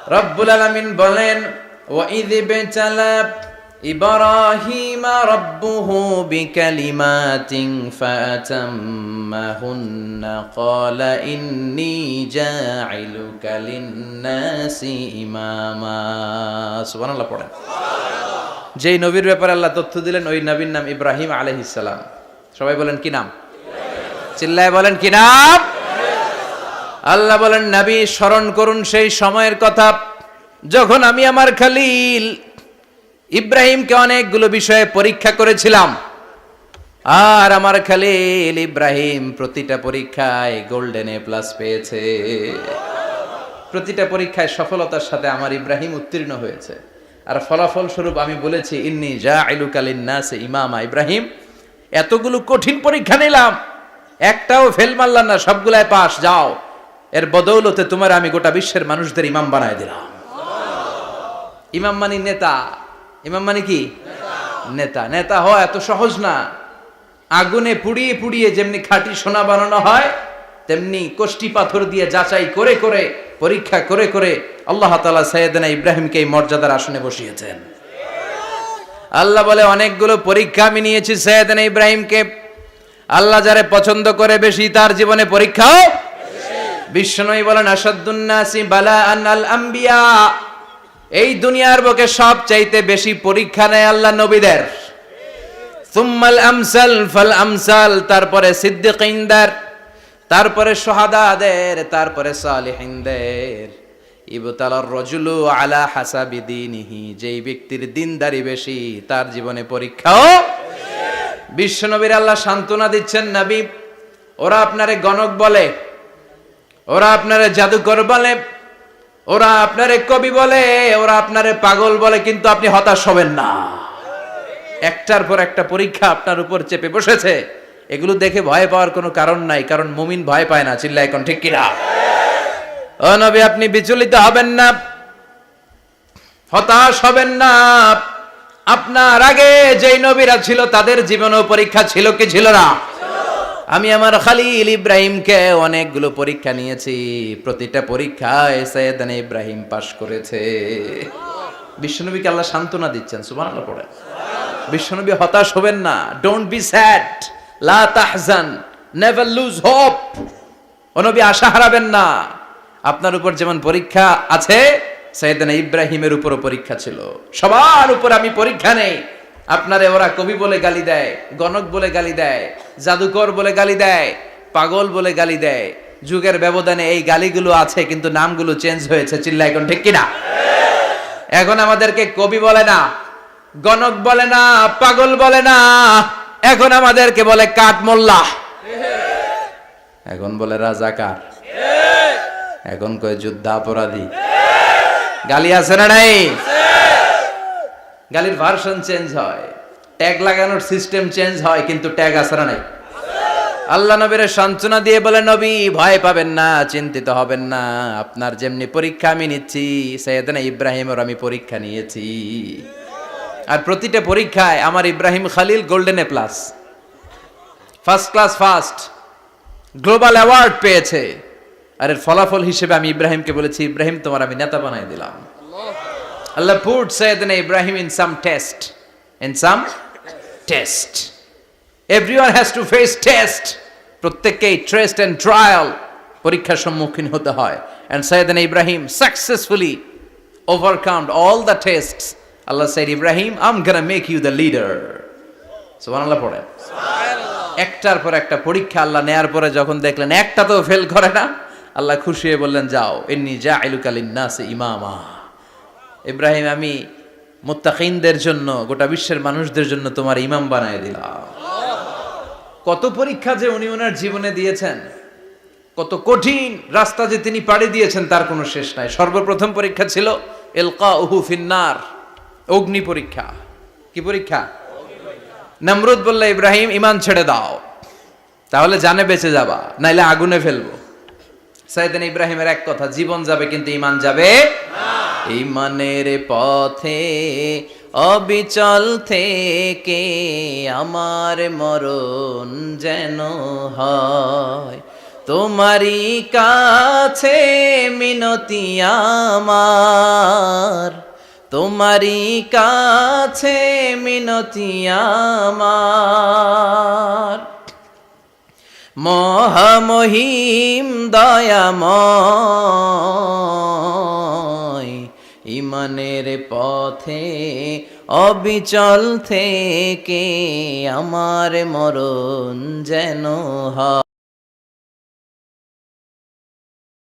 রব্বুল আলামিন বলেন, ওয়াইয ইবতালা ইব্রাহিমা রাব্বুহু বিকালিমাতিন ফাআতাম্মাহুন্না ক্বালা ইন্নী জাইলুকা লিন-নাসি ইমামা। সুবহানাল্লাহ পড়েন। যেই নবীর ব্যাপারে আল্লাহ তথ্য দিলেন ওই নবীর নাম ইব্রাহিম আলাইহিস সালাম। সবাই বলেন কি নাম? চিল্লায় বলেন কি নাম? আল্লাহ বলেন, নবী স্মরণ করুন সেই সময়ের কথা যখন আমি আমার খলিল ইব্রাহিমকে অনেকগুলো বিষয়ে পরীক্ষা করেছিলাম, আর আমার খলিল ইব্রাহিম প্রতিটা পরীক্ষায় গোল্ডেন এ প্লাস পেয়েছে। প্রতিটা পরীক্ষায় সফলতার সাথে আমার ইব্রাহিম উত্তীর্ণ হয়েছে। আর ফলাফল স্বরূপ আমি বলেছি, ইন্নী জাইলুকা লিন-নাসি ইমামা। ইব্রাহিম, এতগুলো কঠিন পরীক্ষা নিলাম, একটাও ফেল মারলাম না, সবগুলাই পাস। যাও, এর বদৌলতে তোমার আমি গোটা বিশ্বের মানুষদের ইমাম বানায় দিলাম। ইমাম মানে নেতা। ইমাম মানে কি? নেতা। নেতা হওয়া এত সহজ না। আগুনে পুড়িয়ে পুড়িয়ে যেমনি খাঁটি সোনা বানানো হয়, তেমনি কষ্টি পাথর দিয়ে যাচাই করে করে পরীক্ষা করে করে আল্লাহ তাআলা সাইয়েদনা ইব্রাহিমকে এই মর্যাদার আসনে বসিয়েছেন। আল্লাহ বলে, অনেকগুলো পরীক্ষা আমি নিয়েছি সাইয়েদনা ইব্রাহিমকে। আল্লাহ যারে পছন্দ করে বেশি তার জীবনে পরীক্ষাও। বিশ্বনবী বলেন, আসাদ্দুন নাসি বালাআন আল আম্বিয়া। এই দুনিয়ার বুকে সবচাইতে বেশি পরীক্ষা নেয় আল্লাহ নবীদের। সুম্মাল আমসাল ফাল আমসাল, তারপরে সিদ্দিকিনদের, তারপরে শুহাদাদের, তারপরে সালিহিনদের। ইবতালার রাজুলু আলা হাসাবি দীনিহি, যেই ব্যক্তির দিনদারি বেশি তার জীবনে পরীক্ষাও। বিশ্বনবীর আল্লাহ সান্ত্বনা দিচ্ছেন, নবী ওরা আপনারে গণক বলে, ওরা আপনারে জাদুকর বলে, ওরা আপনারে কবি বলে, ওরা আপনারে পাগল বলে, কিন্তু আপনি হতাশ হবেন না। একটার পর একটা পরীক্ষা আপনার উপর চেপে বসেছে। এগুলো দেখে ভয় পাওয়ার কোনো কারণ নাই, কারণ মুমিন ভয় পায় না। চিল্লায় এখন ঠিক কিনা? ও নবী, আপনি বিচলিত হবেন না, হতাশ হবেন না। আপনার আগে যেই নবীরা ছিল তাদের জীবনেও পরীক্ষা ছিল কি ছিল না? আমি আমার খলিল ইব্রাহিমকে অনেকগুলো পরীক্ষা নিয়েছি, প্রতিটা পরীক্ষায় সাইয়েদনা ইব্রাহিম পাশ করেছে। বিশ্বনবীকে আল্লাহ সান্ত্বনা দিচ্ছেন। সুবহানাল্লাহ পড়ে। বিশ্বনবী হতাশ হবেন না। ডোন্ট বি স্যাড, লা তাহজান, নেভার লুজ হোপ। ও নবী, আশা হারাবেন না। আপনার উপর যেমন পরীক্ষা আছে, সাইয়েদনা ইব্রাহিমের উপরও পরীক্ষা ছিল। সবার উপর আমি পরীক্ষা নেই। আপনারে ওরা কবি বলে গালি দেয়, গণক বলে গালি দেয়, জাদুকর বলে গালি দেয়, পাগল বলে গালি দেয়। যুগের ব্যবধানে এই গালিগুলো আছে, কিন্তু নামগুলো চেঞ্জ হয়েছে। চিল্লা এখন ঠিক কিনা? এখন আমাদেরকে কবি বলে না, গণক বলে না, পাগল বলে না, এখন আমাদেরকে বলে কাঠ মোল্লা, এখন বলে রাজাকার, এখন কয় যুদ্ধাপরাধী। গালি আছে না নাই? গালির ভার্সন চেঞ্জ হয়, ট্যাগ লাগানোর সিস্টেম চেঞ্জ হয়, কিন্তু ট্যাগ আছে না নাই? আল্লাহ নবীর সান্ত্বনা দিয়ে বলে, নবী ভয় পাবেন না, চিন্তিত হবেন না। আপনার যেমনি পরীক্ষা আমি নিচ্ছি, সাইয়েদনা ইব্রাহিমের আমি পরীক্ষা নিয়েছি। আর প্রতিটা পরীক্ষায় আমার Ibrahim Khalil golden A plus, first class first, global award পেয়েছে। আর এর ফলাফল হিসেবে আমি ইব্রাহিমকে বলেছি, ইব্রাহিম তোমার আমি নেতা বানাই দিলাম। Allah put Sayyidina Ibrahim in some test. In some test. Everyone has to face test. প্রত্যেককেই টেস্ট এন্ড ট্রায়াল, পরীক্ষার সম্মুখীন হতে হয়। And Sayyidina Ibrahim successfully overcome all the tests. Allah said, Ibrahim, I'm gonna make you the leader. সুবহানাল্লাহ পড়ে। একটার পর একটা পরীক্ষা আল্লাহ নেয়ার পরে যখন দেখলেন একটা তো ফেল করে না, আল্লাহ খুশি হয়ে বললেন, যাও, ইন্নী জাইলুকা লিন-নাসি ইমামা। ইব্রাহিম, আমি মুত্তাকিনদের জন্য, গোটা বিশ্বের মানুষদের জন্য তোমার ইমাম বানায় দিলাম। কত পরীক্ষা যে উনি ওনার জীবনে দিয়েছেন, কত কঠিন রাস্তা যে তিনি পাড়ি দিয়েছেন তার কোনো শেষ নাই। সর্বপ্রথম পরীক্ষা ছিল ইলকাউহু ফিন্নার, অগ্নি পরীক্ষা। কি পরীক্ষা? নমরুদ বলল, ইব্রাহিম ঈমান ছেড়ে দাও, তাহলে জানে বেঁচে যাবা, নাইলে আগুনে ফেলবো। সাইয়েদনা ইব্রাহিমের এক কথা, জীবন যাবে কিন্তু ঈমান যাবে না। ঈমানের পথে অবিচল থেকে আমার মরণ যেন হয়, তোমারই কাছে মিনতি আমার, তোমারই কাছে মিনতি আমার। মহামহিম দয়াময়, ইমানের পথে অবিচল থেকে আমার মরণ যেন হয়।